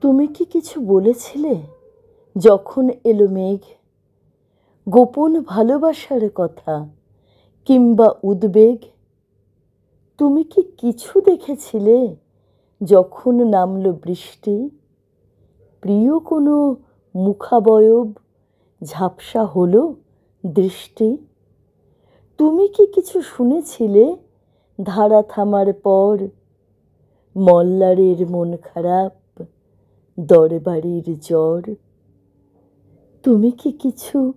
তুমি কি কিছু বলেছিলে যখন এলো মেঘ, গোপন ভালোবাসার কথা কিংবা উদ্বেগ? তুমি কি কিছু দেখেছিলে যখন নামলো বৃষ্টি, প্রিয় কোনো মুখাবয়ব ঝাপসা হলো দৃষ্টি? তুমি কি কিছু শুনেছিলে ধারা থামার পর, মল্লারের মন খারাপ, দরবারির জ্বর? তুমি কি কিছু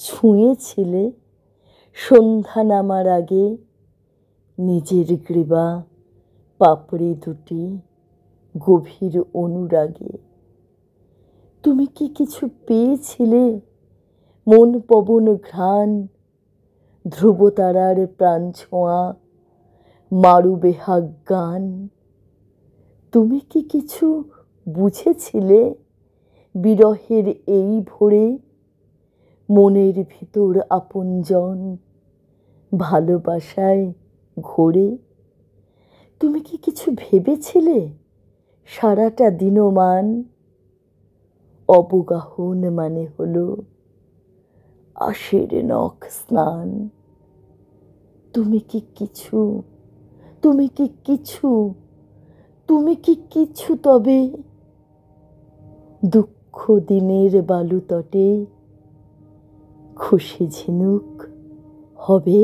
ছুঁয়েছিলে সন্ধ্যা নামার আগে নিজের গ্রীবা পাপড়ি দুটি গভীর অনুরাগে? তুমি কি কিছু পেয়েছিলে মন পবন ঘ্রাণ, ধ্রুবতারার প্রাণ ছোঁয়া, মারু বেহাগ গান? তুমি কি কিছু বুঝেছিলে বিরহের এই ভোরে মনের ভিতর আপনজন ভালোবাসায় ঘোরে? তুমি কি কিছু ভেবেছিলে সারাটা দিনমান অবগাহন মানে হলো আশের নখ স্নান? তুমি কি কিছু, তুমি কি কিছু, তুমি কি কিছু তবে দুঃখ দিনের বালুতটে খুশি ঝিনুক হবে?